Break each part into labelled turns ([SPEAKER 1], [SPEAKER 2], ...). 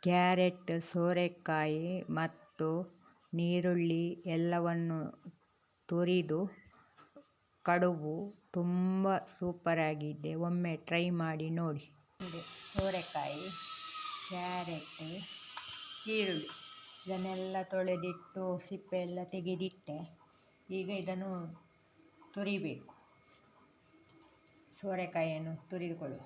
[SPEAKER 1] Carrot, ಸೋರೆಕಾಯಿ ಮತ್ತು ನೀರುಳ್ಳಿ ಎಲ್ಲವನ್ನು ತುರಿದು ಕಡುಬು ತುಂಬ ಸೂಪರಾಗಿದೆ. ಒಮ್ಮೆ ಟ್ರೈ ಮಾಡಿ ನೋಡಿ. ಸೋರೆಕಾಯಿ, ಕ್ಯಾರೆಟ್, ಈರುಳ್ಳಿ ಇದನ್ನೆಲ್ಲ ತೊಳೆದಿಟ್ಟು ಸಿಪ್ಪೆ ಎಲ್ಲ ತೆಗೆದಿಟ್ಟೆ. ಈಗ ಇದನ್ನು ತುರಿಬೇಕು. ಸೋರೆಕಾಯಿಯನ್ನು ತುರಿದುಕೊಳ್ಳುವ.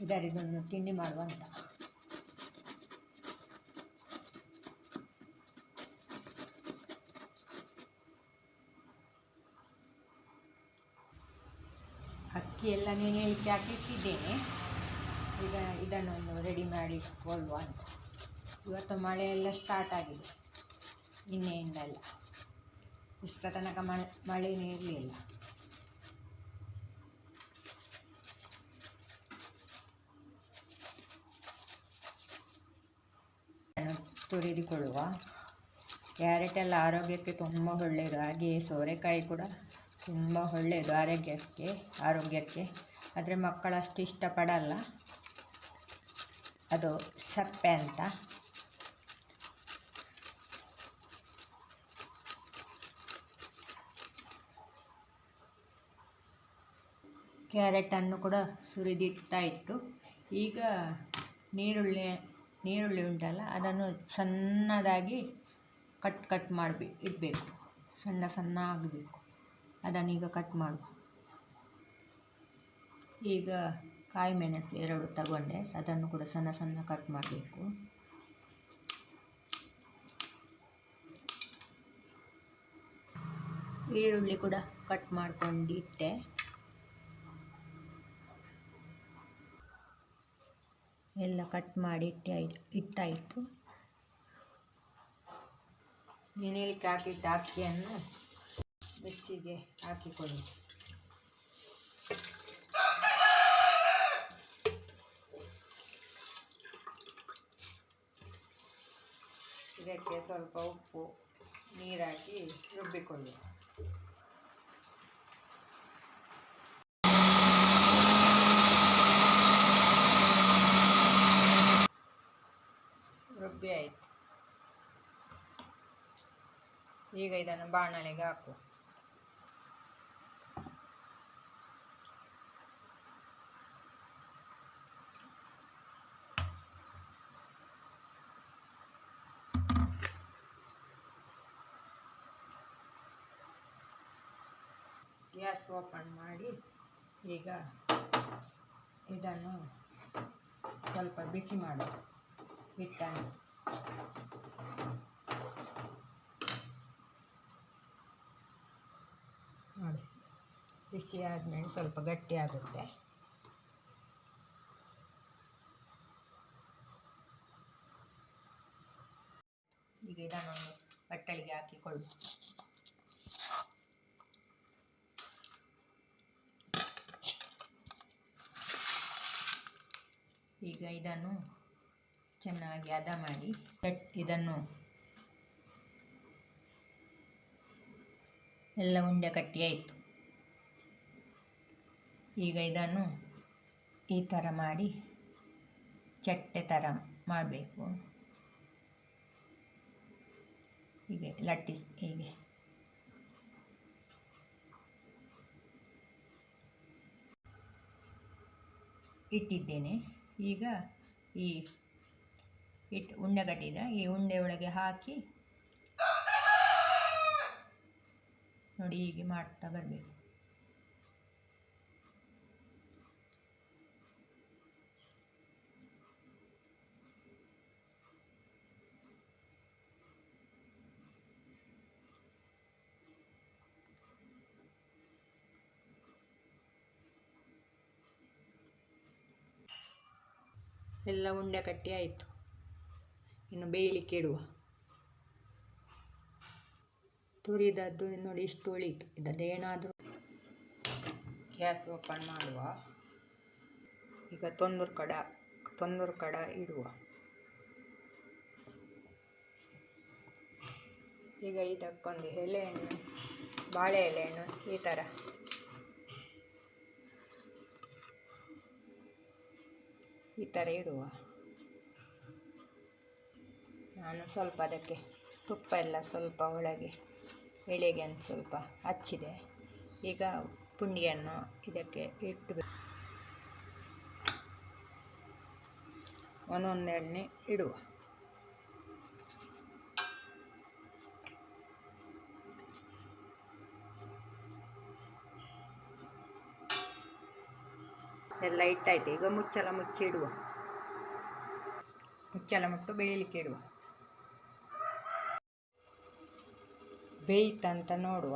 [SPEAKER 1] ಇದನ್ನು ತಿಂಡಿ ಮಾಡುವಂತ. ಅಕ್ಕಿ ಎಲ್ಲ ನೆನೆಯಲಿಕ್ಕೆ ಹಾಕಿಟ್ಟಿದ್ದೇನೆ. ಈಗ ಇದನ್ನೊಂದು ರೆಡಿ ಮಾಡಿಕೊಳ್ಳುವ ಅಂತ. ಇವತ್ತು ಮಳೆ ಎಲ್ಲ ಸ್ಟಾರ್ಟ್ ಆಗಿದೆ ನಿನ್ನೆಯಿಂದೆಲ್ಲ. ಇಷ್ಟ ತನಕ ಮಳೆನೇ ಇರಲಿಲ್ಲ. ತುರಿದುಕೊಳ್ಳುವ. ಕ್ಯಾರೆಟ್ ಎಲ್ಲ ಆರೋಗ್ಯಕ್ಕೆ ತುಂಬ ಒಳ್ಳೆಯದು. ಹಾಗೆಯೇ ಸೋರೆಕಾಯಿ ಕೂಡ ತುಂಬ ಒಳ್ಳೆಯದು ಆರೋಗ್ಯಕ್ಕೆ. ಆದರೆ ಮಕ್ಕಳು ಅಷ್ಟು ಇಷ್ಟಪಡಲ್ಲ, ಅದು ಸಪ್ಪೆ ಅಂತ. ಕ್ಯಾರೆಟನ್ನು ಕೂಡ ಸುರಿದಿಟ್ಟಾಯಿತು. ಈಗ ನೀರುಳ್ಳಿ ಉಂಟಲ್ಲ, ಅದನ್ನು ಸಣ್ಣದಾಗಿ ಕಟ್ ಇಡಬೇಕು. ಸಣ್ಣ ಆಗಬೇಕು. ಅದನ್ನೀಗ ಕಟ್ ಮಾಡುವ. ಈಗ ಕಾಯಿ ಮೆಣಸು 2 ತಗೊಂಡೆ. ಅದನ್ನು ಕೂಡ ಸಣ್ಣ ಕಟ್ ಮಾಡಬೇಕು. ಈರುಳ್ಳಿ ಕೂಡ ಕಟ್ ಮಾಡ್ಕೊಂಡಿಟ್ಟೆ. ಎಲ್ಲ ಕಟ್ ಮಾಡಿ ಇಟ್ಟಾಯಿತು. ನೆನೆಯಲಿಕ್ಕೆ ಹಾಕಿದ್ದ ಅಕ್ಕಿಯನ್ನು ಮಿಕ್ಸಿಗೆ ಹಾಕಿಕೊಳ್ಳಿ. ಇದಕ್ಕೆ ಸ್ವಲ್ಪ ಉಪ್ಪು, ನೀರು ಹಾಕಿ ರುಬ್ಬಿಕೊಳ್ಳಿ. ರುಬ್ಬಿ ಆಯಿತು. ಈಗ ಇದನ್ನು ಬಾಣಲೆಗೆ ಹಾಕು. ಗ್ಯಾಸ್ ಓಪನ್ ಮಾಡಿ ಈಗ ಇದನ್ನು ಸ್ವಲ್ಪ ಬಿಸಿ ಮಾಡುವ. ಹಿಟ್ಟನ್ನು ನೋಡಿ, ಬಿಸಿ ಆದಮೇಲೆ ಸ್ವಲ್ಪ ಗಟ್ಟಿ ಆಗುತ್ತೆ. ಈಗ ಇದನ್ನೊಂದು ಬಟ್ಟಲಿಗೆ ಹಾಕಿಕೊಳ್ಳು. ಈಗ ಇದನ್ನು ಚೆನ್ನಾಗಿ ಹದ ಮಾಡಿ ಇದನ್ನು ಎಲ್ಲ ಉಂಡೆ ಕಟ್ಟಿ ಆಯಿತು. ಈಗ ಇದನ್ನು ಈ ಥರ ಮಾಡಿ ಚಟ್ಟೆ ಥರ ಮಾಡಬೇಕು. ಹೀಗೆ ಲಟ್ಟಿಸಿ ಹೀಗೆ ಇಟ್ಟಿದ್ದೇನೆ. ಈಗ ಈ ಉಂಡೆ ಕಟ್ಟಿದ ಈ ಉಂಡೆ ಒಳಗೆ ಹಾಕಿ ನೋಡಿ, ಹೀಗೆ ಮಾಡ್ತಾ ಬರಬೇಕು. ಎಲ್ಲ ಉಂಡೆ ಕಟ್ಟಿ ಆಯಿತು. ಇನ್ನು ಬೇಯಲಿಕ್ಕೆ ಇಡುವ. ತುರಿದದ್ದು ನೋಡಿ ಇಷ್ಟು ಉಳಿಯಿತು. ಇದನ್ನೇನಾದರೂ ಗ್ಯಾಸ್ ಓಪನ್ ಮಾಡುವ. ಈಗ ತೊಂದೂರು ಕಡ ಇಡುವ. ಈಗ ಇದಕ್ಕೊಂದು ಎಲೆಹಣ್ಣು, ಬಾಳೆ ಎಲೆಹಣ್ಣು ಈ ಥರ ಇಡುವ. ನಾನು ಸ್ವಲ್ಪ ಅದಕ್ಕೆ ತುಪ್ಪ ಎಲ್ಲ ಸ್ವಲ್ಪ ಒಳಗೆ ಎಲೆಗೆ ಒಂದು ಸ್ವಲ್ಪ ಹಚ್ಚಿದೆ. ಈಗ ಪುಂಡಿಯನ್ನು ಇದಕ್ಕೆ ಇಟ್ಟು ಒಂದೊಂದು ಎಣ್ಣೆ ಇಡುವ. ಎಲ್ಲ ಇಟ್ಟಾಯ್ತು. ಈಗ ಮುಚ್ಚಳ ಮುಚ್ಚಿ ಇಡುವ. ಮುಚ್ಚಳ ಮುಟ್ಟು ಬೇಯಲಿಕ್ಕೆ ಇಡುವ. ಬೇಯ್ತಂತ ನೋಡುವ.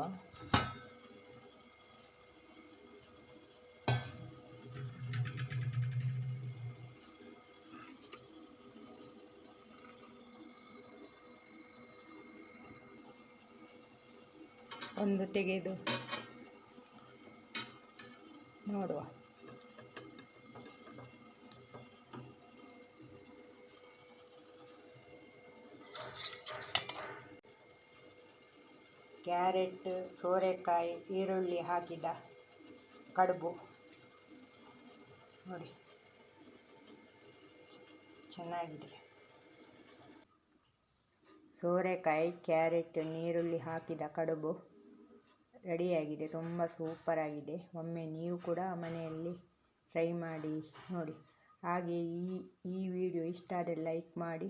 [SPEAKER 1] ಒಂದು ತೆಗೆದು ನೋಡುವ. ಕ್ಯಾರೆಟ್, ಸೋರೆಕಾಯಿ, ಈರುಳ್ಳಿ ಹಾಕಿದ ಕಡುಬು ನೋಡಿ, ಚೆನ್ನಾಗಿದೆ. ಸೋರೆಕಾಯಿ, ಕ್ಯಾರೆಟ್, ಈರುಳ್ಳಿ ಹಾಕಿದ ಕಡುಬು ರೆಡಿಯಾಗಿದೆ. ತುಂಬ ಸೂಪರಾಗಿದೆ. ಒಮ್ಮೆ ನೀವು ಕೂಡ ಮನೆಯಲ್ಲಿ ಟ್ರೈ ಮಾಡಿ ನೋಡಿ. ಹಾಗೆ ಈ ವಿಡಿಯೋ ಇಷ್ಟ ಆದರೆ ಲೈಕ್ ಮಾಡಿ,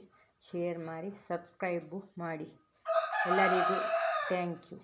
[SPEAKER 1] ಶೇರ್ ಮಾಡಿ, ಸಬ್ಸ್ಕ್ರೈಬು ಮಾಡಿ. ಎಲ್ಲರಿಗೂ ಥ್ಯಾಂಕ್ ಯು.